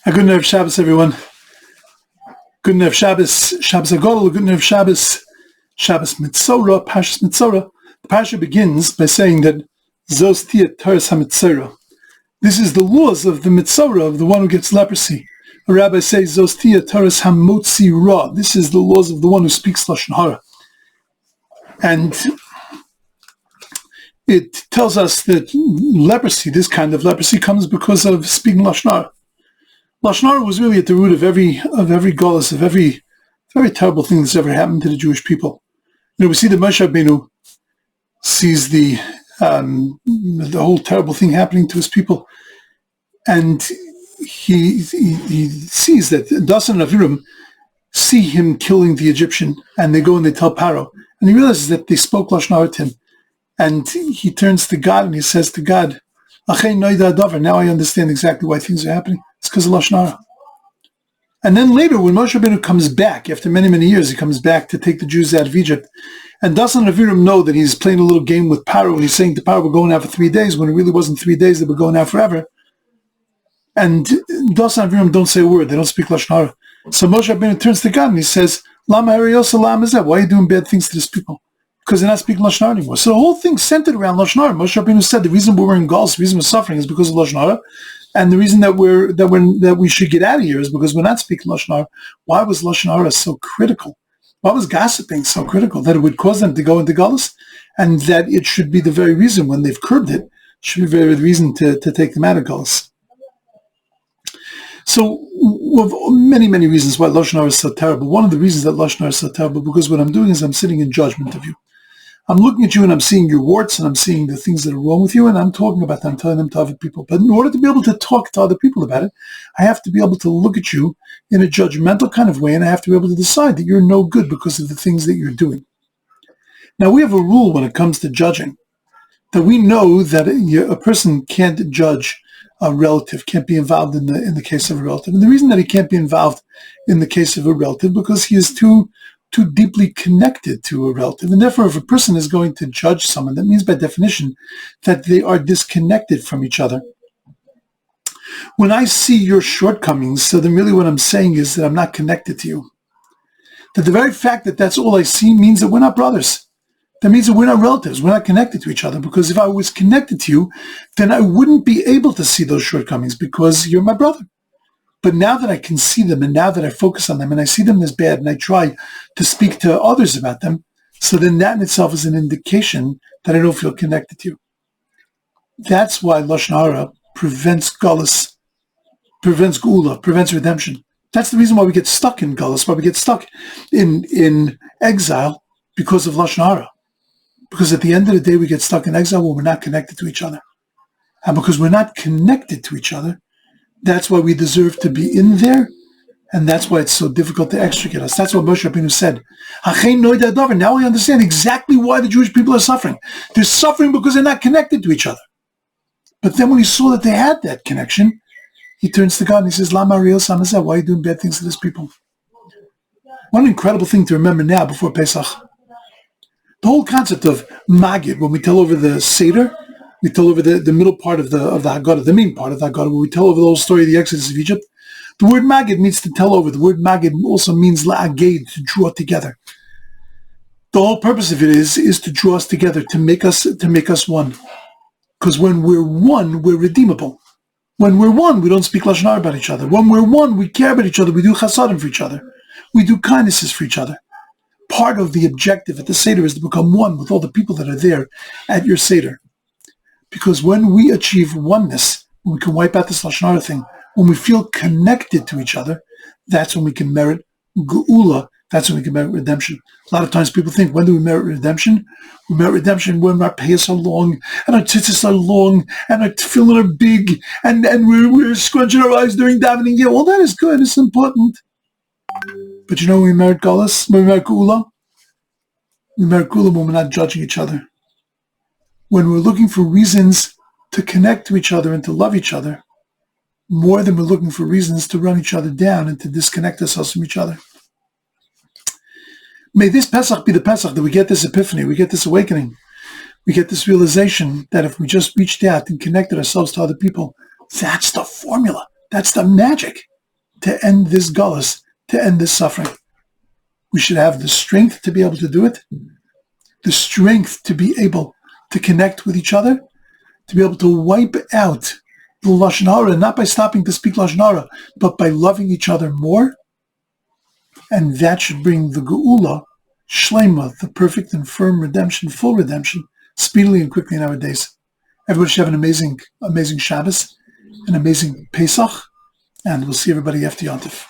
A good night of Shabbos, everyone. Good night of Shabbos, Shabbos Agol, good night of Shabbos, Shabbos Metzorah, Parshas Metzorah. The Parsha begins by saying that Zos tia Taras HaMetzorah. This is the laws of the Metzorah, of the one who gets leprosy. A rabbi says, Zos tia Taras HaMotzi Ra. This is the laws of the one who speaks Lashon Hara. And it tells us that leprosy, this kind of leprosy, comes because of speaking Lashon Hara. Lashon Hara was really at the root of every Galus, of every very terrible thing that's ever happened to the Jewish people. We see that Moshe Rabbeinu sees the whole terrible thing happening to his people, and he sees that Dasan and Aviram see him killing the Egyptian, and they go and they tell Paro, and he realizes that they spoke Lashon Hara to him, and he turns to God and he says to God, now I understand exactly why things are happening. It's because of Lashon Hara. And then later, when Moshe Rabbeinu comes back, after many, many years, he comes back to take the Jews out of Egypt. And Dasan and Aviram know that he's playing a little game with Paro, and he's saying to Paro, we're going out for 3 days, when it really wasn't 3 days, they were going out forever. And Dasan and Aviram don't say a word, they don't speak Lashon Hara. So Moshe Rabbeinu turns to God and he says, Lama Hariosa Lama Zeh, why are you doing bad things to these people? Because they're not speaking Lashon Hara anymore. So the whole thing centered around Lashon Hara. Moshe Rabbeinu said the reason we're in Galus, the reason we're suffering is because of Lashon Hara. And the reason that we should get out of here is because we're not speaking Lashon Hara. Why was Lashon Hara so critical? Why was gossiping so critical? That it would cause them to go into Galus, and that it should be the very reason, when they've curbed it, should be the very reason to take them out of Galus. So, of many, many reasons why Lashon Hara is so terrible. One of the reasons that Lashon Hara is so terrible, because what I'm doing is I'm sitting in judgment of you. I'm looking at you and I'm seeing your warts and I'm seeing the things that are wrong with you, and I'm talking about them, telling them to other people. But in order to be able to talk to other people about it, I have to be able to look at you in a judgmental kind of way, and I have to be able to decide that you're no good because of the things that you're doing. Now, we have a rule when it comes to judging, that we know that a person can't judge a relative, can't be involved in the case of a relative. And the reason that he can't be involved in the case of a relative, because he is too deeply connected to a relative. And therefore, if a person is going to judge someone, that means by definition that they are disconnected from each other. When I see your shortcomings, so then really what I'm saying is that I'm not connected to you. That the very fact that that's all I see means that we're not brothers. That means that we're not relatives. We're not connected to each other. Because if I was connected to you, then I wouldn't be able to see those shortcomings because you're my brother. But now that I can see them, and now that I focus on them, and I see them as bad, and I try to speak to others about them, so then that in itself is an indication that I don't feel connected to you. That's why Lashon Hara prevents Galus, prevents Geula, prevents redemption. That's the reason why we get stuck in Galus, why we get stuck in exile, because of Lashon Hara. Because at the end of the day, we get stuck in exile when we're not connected to each other. And because we're not connected to each other, that's why we deserve to be in there, and that's why it's so difficult to extricate us. That's what Moshe Rabbeinu said. Now I understand exactly why the Jewish people are suffering. They're suffering because they're not connected to each other. But then when he saw that they had that connection, he turns to God and he says, Lama Ariel Samazah, why are you doing bad things to these people? One incredible thing to remember now before Pesach. The whole concept of Magid, when we tell over the Seder, we tell over the middle part of the Haggadah, the main part of the Haggadah, where we tell over the whole story of the Exodus of Egypt. The word Magid means to tell over. The word Magid also means la'aged, to draw together. The whole purpose of it is to draw us together, to make us one. Because when we're one, we're redeemable. When we're one, we don't speak Lashon Hara about each other. When we're one, we care about each other. We do chasadim for each other. We do kindnesses for each other. Part of the objective at the Seder is to become one with all the people that are there at your Seder. Because when we achieve oneness, when we can wipe out this Lashon Hara thing, when we feel connected to each other, that's when we can merit Geula, that's when we can merit redemption. A lot of times people think, when do we merit redemption? We merit redemption when our payas are long, and our tzitzis are long, and our tefillin are big, and we're scrunching our eyes during davening. Yeah, all that is good, it's important. But you know when we merit Galus, when we merit Geula? We merit Geula when we're not judging each other. When we're looking for reasons to connect to each other and to love each other, more than we're looking for reasons to run each other down and to disconnect ourselves from each other. May this Pesach be the Pesach that we get this epiphany, we get this awakening, we get this realization that if we just reached out and connected ourselves to other people, that's the formula, that's the magic. to end this Galus, to end this suffering. We should have the strength to be able to do it, the strength to be able to connect with each other, to be able to wipe out the Lashon Hara, not by stopping to speak Lashon Hara, but by loving each other more. And that should bring the Geula, Shlema, the perfect and firm redemption, full redemption, speedily and quickly in our days. Everybody should have an amazing, amazing Shabbos, an amazing Pesach, and we'll see everybody after Yontif.